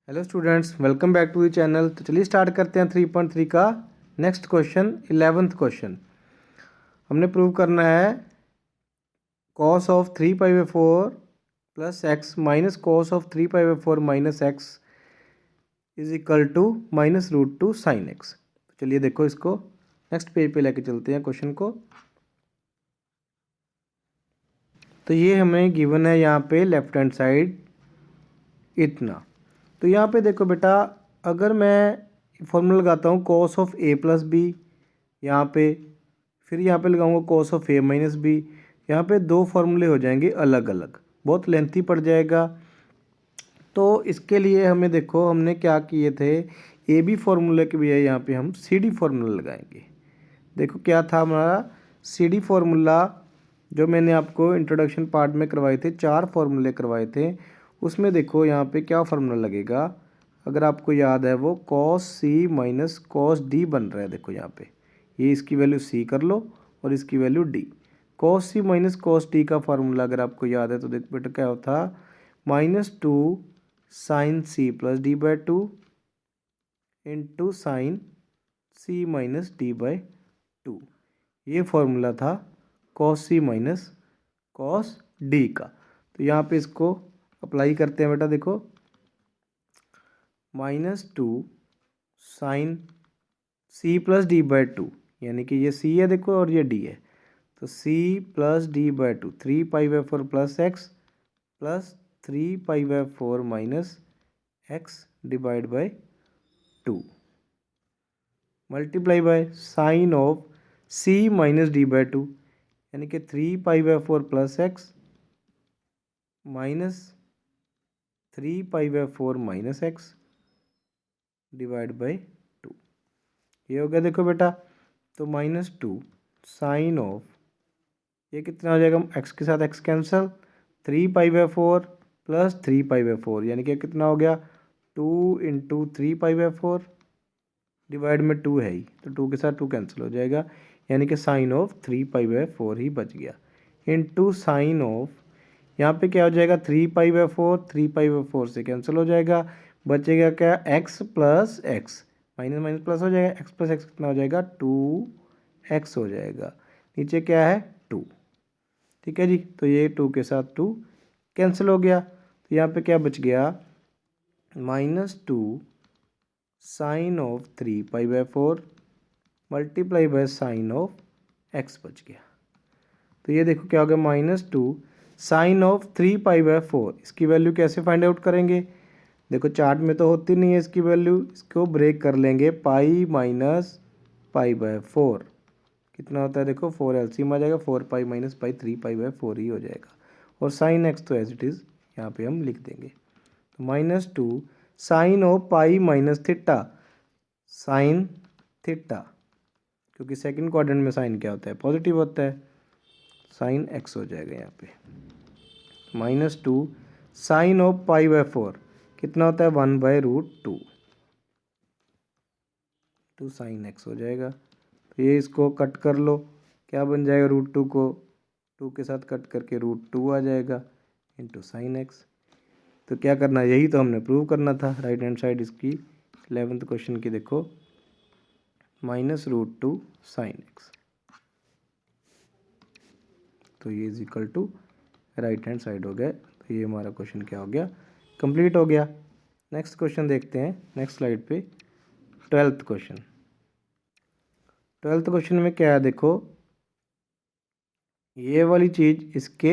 Hello students, welcome back to the channel. तो चलिए start करते हैं 3.3 का नेक्स्ट क्वेश्चन, 11th क्वेश्चन। हमने प्रूव करना है cos of 3π/4 plus x minus cos of 3π/4 minus x is equal to -√2 sin x। तो चलिए देखो, इसको नेक्स्ट पेज पे लेके चलते हैं क्वेश्चन को। तो ये हमें गिवन है यहाँ पे लेफ्ट हैंड साइड इतना। तो यहाँ पे देखो बेटा, अगर मैं फॉर्मूला लगाता हूँ cos of a plus B यहाँ पे, फिर यहाँ पे लगाऊंगा cos of a minus B, यहाँ पे दो फार्मूले हो जाएंगे अलग अलग, बहुत लेंथी पड़ जाएगा। तो इसके लिए हमें देखो, हमने क्या किए थे, ए बी फार्मूले के बजाय यहाँ पे हम सी डी फार्मूला लगाएंगे। देखो क्या था हमारा सी डी फार्मूला, जो मैंने आपको इंट्रोडक्शन पार्ट में करवाए थे, 4 फार्मूले करवाए थे। उसमें देखो यहाँ पे क्या फार्मूला लगेगा, अगर आपको याद है वो cos c minus cos d बन रहा है। देखो यहाँ पे ये इसकी वैल्यू c कर लो और इसकी value d। cos c minus cos d का फार्मूला अगर आपको याद है तो देखो बेटा क्या होता, -2 sin c plus d by 2 into sign c minus d by 2। ये फार्मूला था cos c minus cos d का। तो यहाँ पे इसको अप्लाई करते हैं बेटा। देखो -2 sine c plus D by 2, यानी कि ये c है देखो और ये d है, तो c plus D by 2 3π/4 plus x plus 3π/4 minus x divide by 2 multiply by sine of c minus D by 2, यानी कि 3π/4 plus x minus 3π/4 minus x divide by 2। ये हो गया देखो बेटा। तो -2 साइन ऑफ, ये कितना हो जाएगा, x के साथ x कैंसिल, 3π/4 प्लस 3π/4, यानी कि कितना हो गया 2 इंटू 3π/4 डिवाइड में 2 है ही, तो 2 के साथ 2 कैंसिल हो जाएगा, यानी कि साइन ऑफ 3π/4 ही बच गया। इंटू साइन ऑफ, यहाँ पे क्या हो जाएगा 3π/4, 3π/4 से कैंसिल हो जाएगा, बचेगा क्या x plus x, minus minus plus हो जाएगा, x प्लस एक्स कितना हो जाएगा 2x हो जाएगा। नीचे क्या है 2, ठीक है जी। तो ये 2 के साथ 2 कैंसिल हो गया, तो यहाँ पे क्या बच गया -2 sine of 3π/4 multiply by sine of x बच गया। तो ये देखो क्या हो गया -2 साइन ऑफ 3π/4। इसकी वैल्यू कैसे फाइंड आउट करेंगे, देखो चार्ट में तो होती नहीं है इसकी वैल्यू, इसको ब्रेक कर लेंगे, पाई माइनस π/4 कितना होता है, देखो 4 एलसीएम आ जाएगा, 4π माइनस पाई 3π/4 ही हो जाएगा, और साइन एक्स तो एज इट इज़ यहाँ पे हम लिख देंगे। तो -2 sine of pi minus theta, sine theta, क्योंकि सेकंड क्वाड्रेंट में साइन क्या होता है, पॉजिटिव होता है, साइन एक्स हो जाएगा यहाँ पे। -2 साइन ऑफ π/4 कितना होता है 1/√2 टू साइन एक्स हो जाएगा। तो ये इसको कट कर लो, क्या बन जाएगा, √2 को 2 के साथ कट करके √2 आ जाएगा इंटू साइन एक्स। तो क्या करना, यही तो हमने प्रूव करना था। राइट हैंड साइड इसकी 11th क्वेश्चन की देखो, -√2 साइन एक्स, तो ये is equal to right hand side हो गया। तो ये हमारा क्वेश्चन क्या हो गया, कंप्लीट हो गया। नेक्स्ट क्वेश्चन देखते हैं नेक्स्ट स्लाइड पे, 12th क्वेश्चन। 12th क्वेश्चन में क्या है, देखो ये वाली चीज़ इसके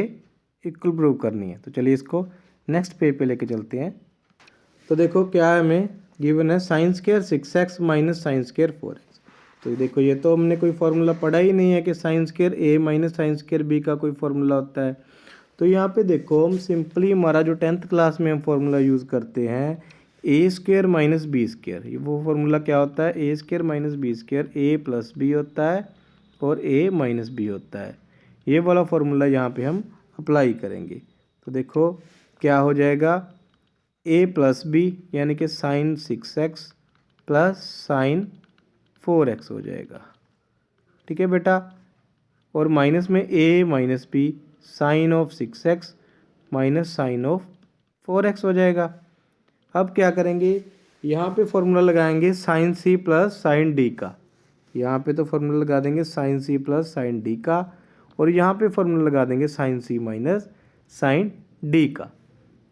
इक्वल प्रूव करनी है। तो चलिए इसको नेक्स्ट पेज पे लेके चलते हैं। तो देखो क्या है, हमें गिवन है sign square 6x minus sine square 4x। तो देखो ये तो हमने कोई फार्मूला पढ़ा ही नहीं है कि sine square a minus sine square b का कोई फार्मूला होता है। तो यहाँ पे देखो हम सिंपली हमारा जो 10th क्लास में हम फार्मूला यूज़ करते हैं, ए स्क्वायर माइनस बी स्क्वायर, ये वो फार्मूला क्या होता है, ए स्क्वायर माइनस बी स्क्वायर, ए प्लस बी होता है और ए माइनस बी होता है। ये वाला फार्मूला यहाँ पे हम अप्लाई करेंगे। तो देखो क्या हो जाएगा, ए प्लस बी यानी कि sign 6x plus sign 4x हो जाएगा, ठीक है बेटा, और माइनस में a minus B sine of 6x minus sine of 4x हो जाएगा। अब क्या करेंगे, यहाँ पे फॉर्मूला लगाएंगे sine C plus sine D का, यहाँ पे तो फॉर्मूला लगा देंगे sine C plus sine D का, और यहाँ पे फॉर्मूला लगा देंगे sine C minus sine D का।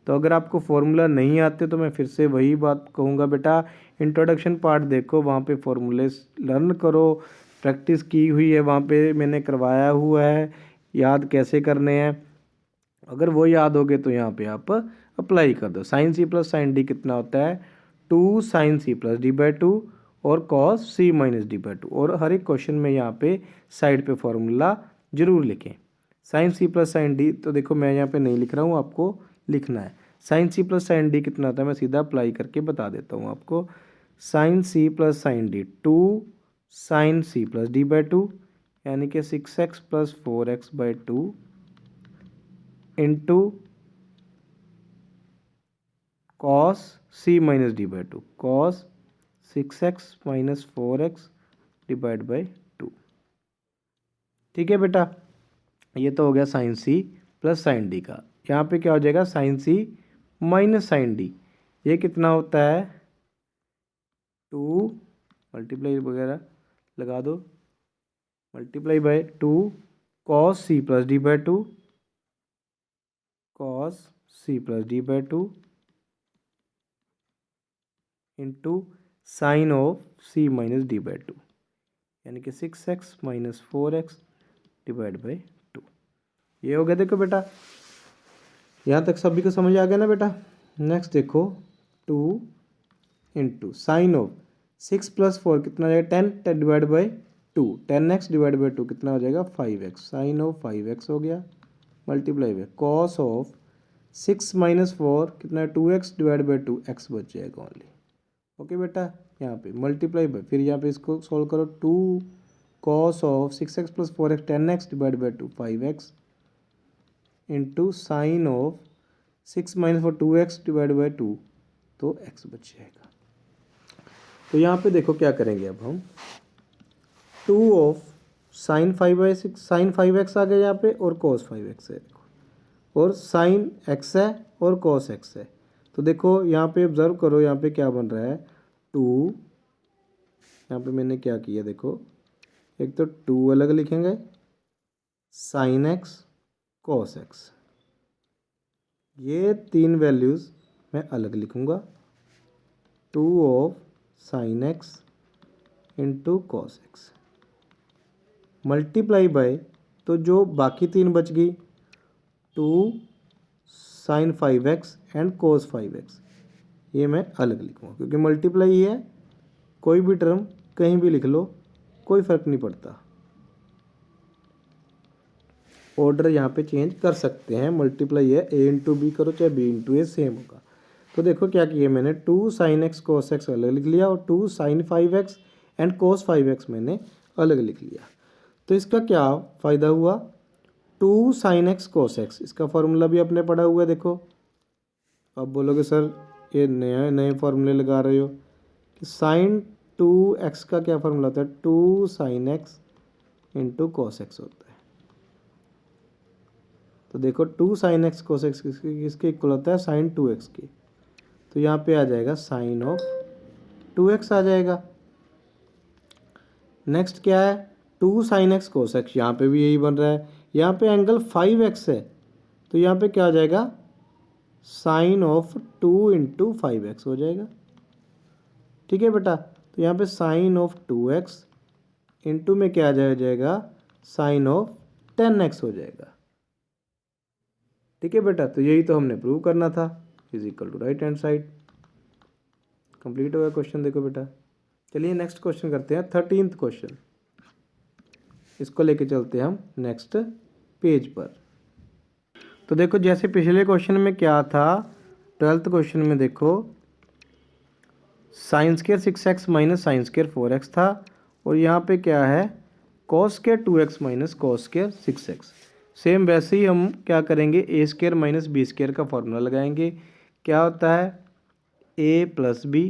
तो अगर आपको फॉर्मूला नहीं आते तो मैं फिर से वही बात कहूँगा, बेटा इंट्रोडक्शन पार्ट देखो, वहाँ पे फॉर्मूले लर्न करो, प्रैक्टिस की हुई है, वहाँ पे मैंने करवाया हुआ है, याद कैसे करने हैं। अगर वो याद हो गए तो यहाँ पे आप अप्लाई कर दो। Sine C plus sine D कितना होता है, 2 sine C plus D by 2 और cos C minus D by 2। और हर एक क्वेश्चन में यहाँ पे साइड पे फॉर्मूला जरूर लिखें। Sine C plus sine D, तो देखो मैं यहाँ पे नहीं लिख रहा हूँ, आपको लिखना है। Sine C plus sine D कितना होता है, मैं सीधा अप्लाई करके बता देता हूँ आपको। Sine C plus sine D 2 sine C plus D by 2 यानी कि 6x plus 4x by 2 into cos C minus D by 2, cos 6x minus 4x divide by 2। ठीक है बेटा, ये तो हो गया sine C plus sine D का। यहाँ पे क्या हो जाएगा, sine C minus sine D, ये कितना होता है 2 मल्टीप्लाई वगैरह लगा दो, multiply by 2 cos C plus D by 2, cos C plus D by 2 into sine of C minus D by 2 यानी कि 6x minus 4x divide by 2। ये हो गया। देखो बेटा यहाँ तक सभी को समझ आ गया ना बेटा। नेक्स्ट देखो 2 इंटू साइन ऑफ 6 प्लस 4 कितना हो जाएगा 10 divide by 2, 10x divide by 2 कितना हो जाएगा 5x, साइन ऑफ 5x हो गया, multiply by cos of 6 minus 4 कितना है 2x डिवाइड बाई 2, x बच जाएगा ओनली। ओके बेटा, यहाँ पे मल्टीप्लाई बाय, फिर यहाँ पे इसको सॉल्व करो, 2 cos of 6x plus 4x 10x divide by 2 5x into sine of 6 minus 4 2x divide by 2, तो x बच जाएगा। तो यहाँ पे देखो क्या करेंगे अब हम, 2 ऑफ साइन 5/6 साइन 5x आ गया यहाँ पे और कॉस 5x है देखो, और साइन x है और कॉस x है। तो देखो यहाँ पे ऑब्जर्व करो, यहाँ पे क्या बन रहा है 2, यहाँ पे मैंने क्या किया देखो, एक तो 2 अलग लिखेंगे, साइन x कॉस x, ये 3 वैल्यूज़ मैं अलग लिखूँगा, 2 of sign x into cos x multiply by, तो जो बाकी 3 बच गई 2 sign 5x and cos 5x, ये मैं अलग लिखूँगा क्योंकि मल्टीप्लाई है, कोई भी टर्म कहीं भी लिख लो कोई फ़र्क नहीं पड़ता, ऑर्डर यहाँ पे चेंज कर सकते हैं। मल्टीप्लाई है a इंटू बी करो चाहे b इंटू ए सेम होगा। तो देखो क्या किया मैंने, 2 साइन x कोस x अलग लिख लिया और 2 sign 5x and cos 5x मैंने अलग लिख लिया। तो इसका क्या फ़ायदा हुआ, 2 साइन x कोस x, इसका फॉर्मूला भी आपने पढ़ा हुआ है देखो। अब बोलोगे सर ये नए नए फॉर्मूले लगा रहे हो, कि साइन 2x का क्या फॉर्मूला होता है, 2 sine x into cos x होता है। तो देखो 2 साइन x कोस x किसके इक्वल होता है, साइन 2x के। तो यहाँ पे आ जाएगा साइन ऑफ 2x आ जाएगा। नेक्स्ट क्या है, 2 साइन x कोस x, यहाँ पे भी यही बन रहा है, यहाँ पे एंगल 5x है, तो यहाँ पे क्या आ जाएगा साइन ऑफ 2 इंटू 5x हो जाएगा। ठीक है बेटा, तो यहाँ पे साइन ऑफ 2x इंटू में क्या आ जाएगा साइन ऑफ 10x हो जाएगा। ठीक है बेटा, तो यही तो हमने प्रूव करना था, is equal to right hand side. Complete हो गया क्वेश्चन। देखो बेटा चलिए नेक्स्ट क्वेश्चन करते हैं, 13th क्वेश्चन, इसको लेके चलते हैं हम नेक्स्ट पेज पर। तो देखो जैसे पिछले क्वेश्चन में क्या था, 12th क्वेश्चन में देखो sine square 6x minus sine square 4x था, और यहाँ पे क्या है cos square 2x minus cos square 6x। Same वैसे ही हम क्या करेंगे, A square minus B square का फॉर्मूला लगाएंगे। क्या होता है a plus B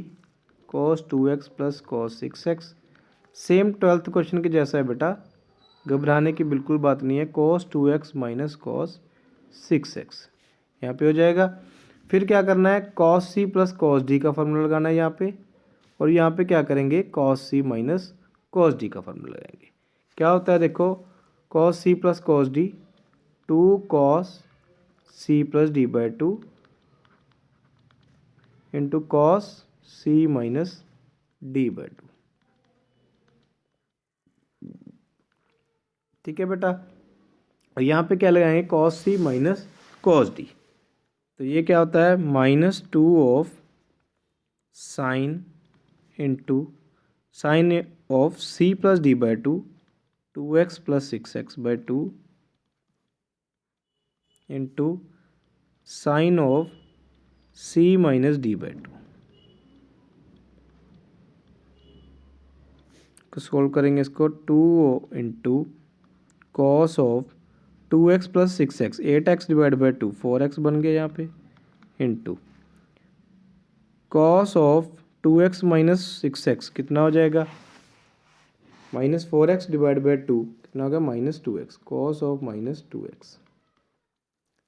cos 2x plus cos 6x। सेम 12th क्वेश्चन के जैसा है बेटा, घबराने की बिल्कुल बात नहीं है, cos 2x minus cos 6x यहाँ पे हो जाएगा। फिर क्या करना है, cos C plus cos D का फॉर्मूला लगाना है यहाँ पे, और यहाँ पे क्या करेंगे, cos C minus cos D का फॉर्मूला लगाएंगे। क्या होता है देखो, cos C plus cos D, 2 cos C plus D by 2 into cos C minus D by 2। ठीक है बेटा, और यहाँ पे क्या लगाएंगे, cos C minus cos D, तो ये क्या होता है, -2 of sine into sine of C plus D by 2, 2x plus 6x by 2 into sine of C minus D by 2 को सोल्व करेंगे इसको, 2 into cos of 2x plus 6x, 8x divide by 2, 4x बन गया यहाँ पे, into cos of 2x minus 6x कितना हो जाएगा, -4x डिवाइड बाई 2 कितना होगा, -2x, कॉस ऑफ -2x।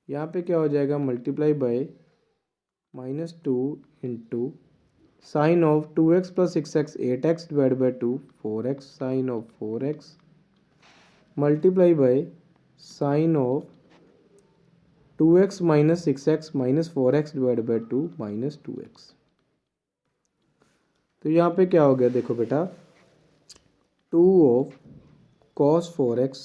यहाँ पे क्या हो जाएगा, multiply by -2 into sine of 2x plus 6x, 8x divide by 2, 4x, sine of 4x multiply by sine of 2x minus 6x minus 4x divide by 2 -2x। तो यहाँ पे क्या हो गया देखो बेटा, 2 of cos 4x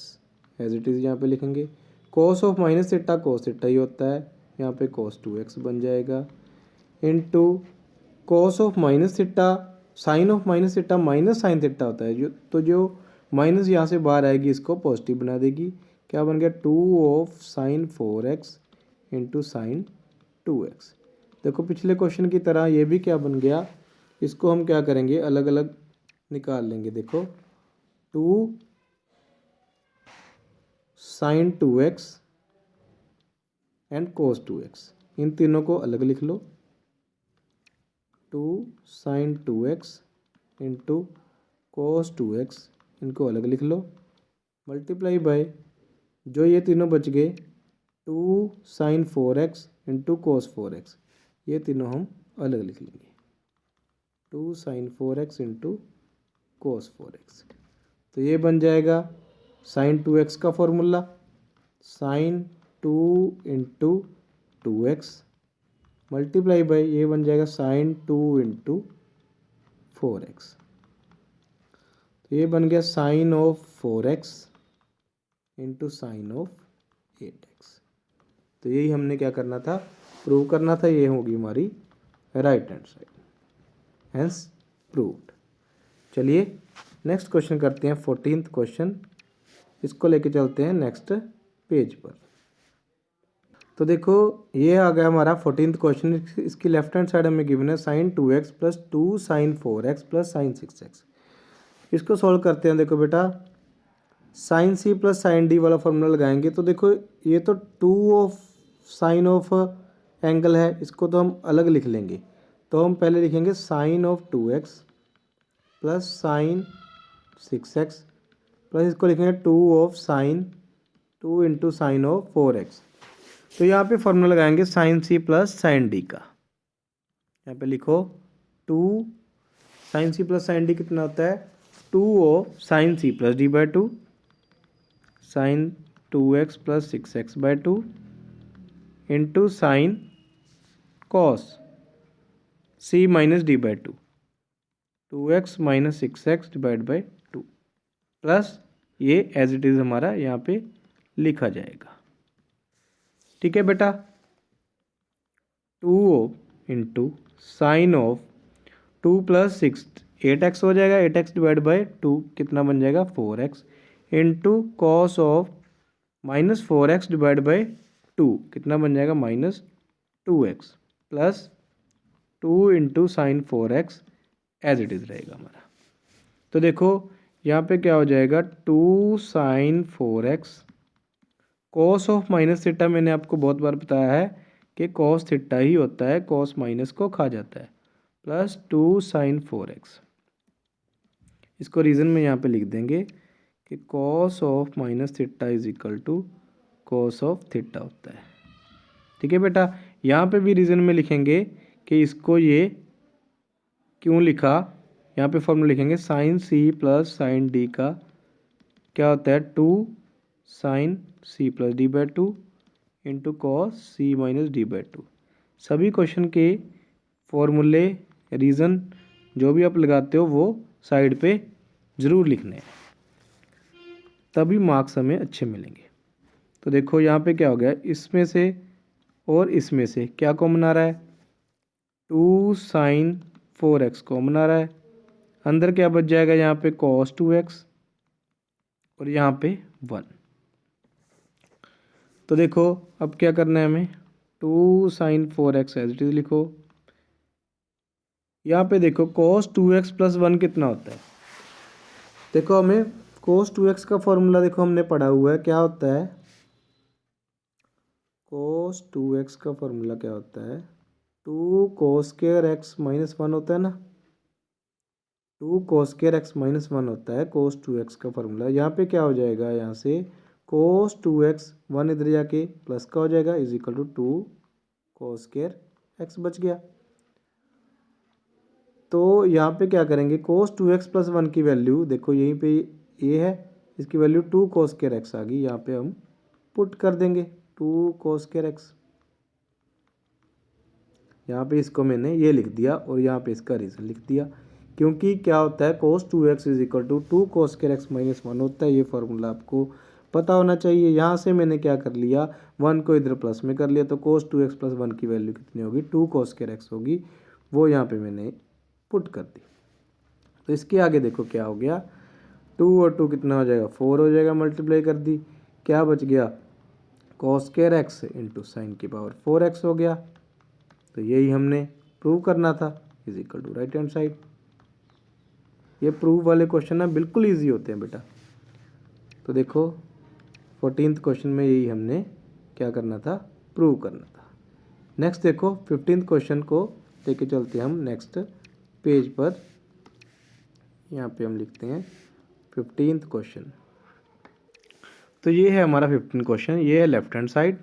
as it is यहाँ पे लिखेंगे, cos of minus theta cos theta ही होता है, यहाँ पे कॉस 2x बन जाएगा, into cos of minus theta, sine of minus theta minus sine theta होता है, जो माइनस यहाँ से बाहर आएगी इसको पॉजिटिव बना देगी, क्या बन गया, 2 of sign 4x into sign 2x। देखो पिछले क्वेश्चन की तरह ये भी क्या बन गया, इसको हम क्या करेंगे, अलग अलग निकाल लेंगे। देखो 2 sine 2x and cos 2x, इन तीनों को अलग लिख लो, 2 sine 2x into cos 2x, इनको अलग लिख लो, मल्टीप्लाई बाय जो ये तीनों बच गए, 2 sine 4x into cos 4x, ये तीनों हम अलग लिख लेंगे, 2 sine 4x into cos 4x। तो ये बन जाएगा साइन 2x का formula, sine 2 into 2x multiply by ये बन जाएगा साइन 2 इंटू 4x। तो ये बन गया sine of 4x into sine of 8x। तो यही हमने क्या करना था, प्रूव करना था, ये होगी हमारी right hand side, hence proved. चलिए नेक्स्ट क्वेश्चन करते हैं, 14th क्वेश्चन, इसको लेके चलते हैं नेक्स्ट पेज पर। तो देखो ये आ गया हमारा 14th क्वेश्चन, इसकी लेफ्ट हैंड साइड हमें गिवन है sine 2x plus 2 sine 4x plus sine 6x। इसको सॉल्व करते हैं। देखो बेटा sine C plus sine D वाला फॉर्मूला लगाएंगे, तो देखो ये तो 2 ऑफ साइन ऑफ एंगल है, इसको तो हम अलग लिख लेंगे। तो हम पहले लिखेंगे sine of 2x plus sine 6x plus इसको लिखेंगे 2 of sine 2 into sine of 4x। तो यहाँ पे फॉर्मूला लगाएंगे sine C plus sine D का। यहाँ पे लिखो 2 sine C plus sine D कितना होता है, 2 of sine C plus D by 2 sine 2x plus 6x by 2 into sine cos C minus D by 2 2x minus 6x divide by 2 plus ये as it is हमारा यहाँ पे लिखा जाएगा। ठीक है बेटा, 2 of into sine of 2 plus 6 8x हो जाएगा, 8x डिवाइड बाई 2 कितना बन जाएगा 4x into cos of minus 4x divide by 2 कितना बन जाएगा -2x plus 2 into sine 4x as it is रहेगा हमारा। तो देखो यहाँ पे क्या हो जाएगा 2 sine 4x, cos of minus theta मैंने आपको बहुत बार बताया है कि कॉस थीटा ही होता है, कॉस माइनस को खा जाता है, प्लस 2 साइन 4x। इसको रीज़न में यहाँ पे लिख देंगे कि cos of minus theta is equal to cos of theta होता है। ठीक है बेटा, यहाँ पे भी रीज़न में लिखेंगे कि इसको ये क्यों लिखा। यहाँ पे फॉर्मूला लिखेंगे sine C plus sine D का क्या होता है 2 sine C plus D by 2 into cos C minus D by 2। सभी क्वेश्चन के फॉर्मूले रीज़न जो भी आप लगाते हो वो साइड पे ज़रूर लिखने हैं, तभी मार्क्स हमें अच्छे मिलेंगे। तो देखो यहाँ पे क्या हो गया, इसमें से और इसमें से क्या कॉमन आ रहा है 2 साइन 4x कॉमन आ रहा है। अंदर क्या बच जाएगा यहाँ पे cos 2x और यहाँ पे 1। तो देखो अब क्या करना है हमें 2 sine 4x as it is लिखो। यहाँ पे देखो cos 2x प्लस 1 कितना होता है। देखो हमें cos 2x का फॉर्मूला देखो हमने पढ़ा हुआ है, क्या होता है cos 2x का फॉर्मूला क्या होता है 2 cos स्क्वायर x माइनस 1 होता है ना, 2 cos स्क्वायर x माइनस 1 होता है cos 2x का फॉर्मूला। यहाँ पे क्या हो जाएगा, यहाँ से cos 2x 1 इधर जाके प्लस का हो जाएगा is equal to 2 cos square x बच गया। तो यहाँ पे क्या करेंगे cos 2x प्लस 1 की वैल्यू देखो यहीं पे ये है, इसकी वैल्यू 2 cos स्क्वायर x आ गई, यहाँ पे हम पुट कर देंगे 2 cos स्क्वायर x। यहाँ पे इसको मैंने ये लिख दिया और यहाँ पे इसका रीज़न लिख दिया, क्योंकि क्या होता है cos 2x is equal to 2 cos square x minus 1 होता है। ये फार्मूला आपको पता होना चाहिए। यहाँ से मैंने क्या कर लिया 1 को इधर प्लस में कर लिया, तो cos 2x प्लस 1 की वैल्यू कितनी होगी 2 cos स्क्वायर x होगी, वो यहाँ पे मैंने पुट कर दी। तो इसके आगे देखो क्या हो गया 2 और 2 कितना हो जाएगा 4 हो जाएगा, मल्टीप्लाई कर दी, क्या बच गया cos square x into sine की पावर 4x हो गया। तो यही हमने प्रूव करना था is equal to right hand side. ये प्रूव वाले क्वेश्चन ना बिल्कुल ईजी होते हैं बेटा। तो देखो 14th क्वेश्चन में यही हमने क्या करना था प्रूव करना था। नेक्स्ट देखो 15th क्वेश्चन को लेके चलते हैं हम नेक्स्ट पेज पर। यहाँ पे हम लिखते हैं 15th क्वेश्चन। तो ये है हमारा 15th क्वेश्चन, ये है लेफ्ट हैंड साइड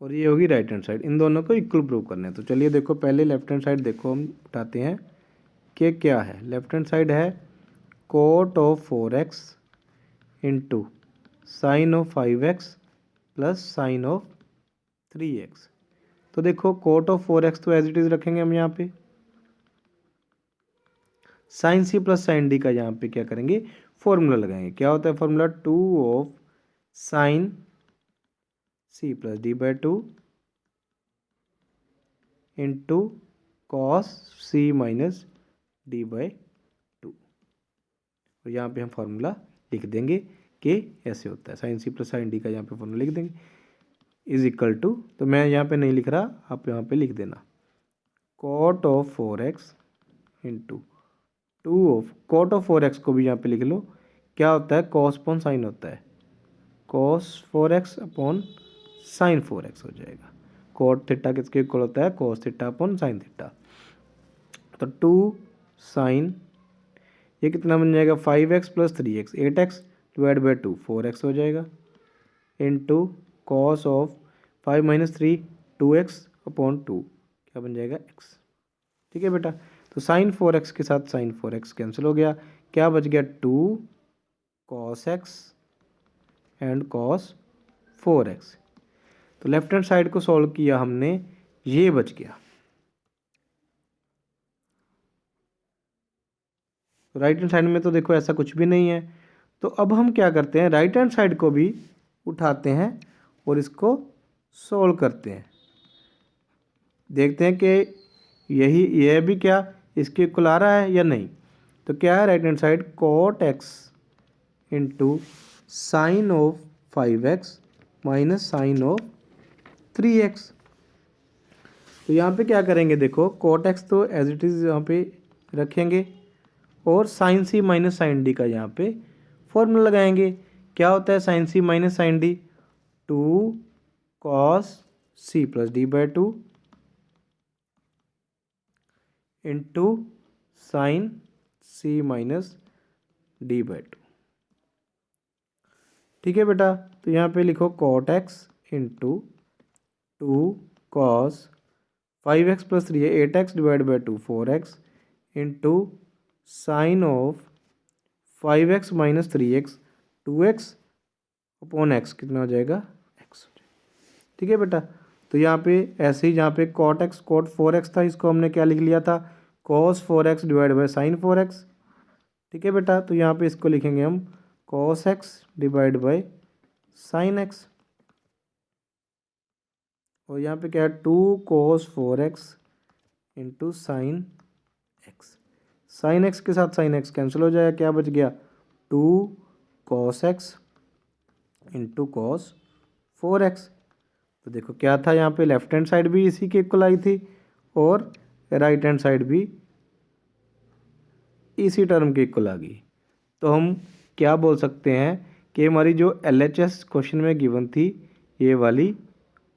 और ये होगी राइट हैंड साइड, इन दोनों को इक्वल प्रूव करना है। तो चलिए देखो पहले लेफ्ट हैंड साइड देखो हम उठाते हैं कि क्या है। लेफ्ट हैंड साइड है cot of 4x into sine of 5x plus sine of 3x। तो देखो कोट ऑफ 4x तो एज इट इज़ रखेंगे हम यहाँ पे, sine C plus sine D का यहाँ पे क्या करेंगे फॉर्मूला लगाएंगे। क्या होता है formula 2 of sine C plus D by 2 into cos C minus D by 2। और यहाँ पे हम फार्मूला लिख देंगे कि ऐसे होता है sine C plus sine D का यहाँ पे फॉर्मूला लिख देंगे इज इक्वल टू, तो मैं यहाँ पे नहीं लिख रहा, आप यहाँ पे लिख देना cot of 4x into 2 of cot of 4x को भी यहाँ पे लिख लो, क्या होता है कॉस अपॉन साइन होता है, cos 4x upon sine 4x हो जाएगा। कॉट थीटा किसके इक्वल होता है cos theta upon sine theta. तो 2 साइन ये कितना बन जाएगा 5x plus 3x 8x divide by 2 4x हो जाएगा into cos of 5 minus 3 2x upon 2 क्या बन जाएगा x। ठीक है बेटा, तो साइन 4x के साथ साइन 4x कैंसिल हो गया, क्या बच गया 2 cos x and cos 4x। तो लेफ्ट हैंड साइड को सॉल्व किया हमने, ये बच गया। राइट हैंड साइड में तो देखो ऐसा कुछ भी नहीं है, तो अब हम क्या करते हैं राइट हैंड साइड को भी उठाते हैं और इसको सॉल्व करते हैं। देखते हैं कि यह भी क्या इसके इक्वल आ रहा है या नहीं। तो क्या है right hand side cot X into sine of 5x minus sine of 3x। तो यहाँ पे क्या करेंगे देखो कॉट एक्स तो एज इट इज़ यहाँ पे रखेंगे और sine C minus sine D का यहाँ पे फॉर्मूला लगाएंगे। क्या होता है sine C minus sine D 2 cos सी plus D by 2 into sine C minus D by 2। ठीक है बेटा, तो यहाँ पे लिखो cot X into 2 cos 5x plus 3 है 8x divide by 2 4x into sine of 5x minus 3x 2x upon x कितना हो जाएगा x। ठीक है बेटा। तो यहाँ पे ऐसे ही जहाँ पे कॉट एक्स कॉट 4x था इसको हमने क्या लिख लिया था cos 4x divide by sine 4x। ठीक है बेटा। तो यहाँ पे इसको लिखेंगे हम cos x divide by sine x और यहाँ पे क्या है 2 cos 4x into sign x। Sign x के साथ साइन x कैंसिल हो जाएगा, क्या बच गया 2 cos x into cos 4x। तो देखो क्या था यहाँ पे लेफ्ट हैंड साइड भी इसी के इक्वल आई थी और राइट हैंड साइड भी इसी टर्म के इक्वल आ गई। तो हम क्या बोल सकते हैं कि हमारी जो LHS क्वेश्चन में गिवन थी ये वाली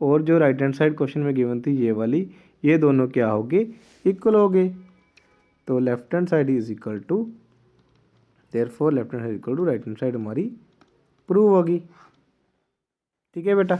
और जो राइट हैंड साइड क्वेश्चन में गिवन थी ये वाली, ये दोनों क्या हो गए इक्वल हो गए। तो left hand side is equal to therefore left hand side equal to right hand side हमारी प्रूव होगी। ठीक है बेटा।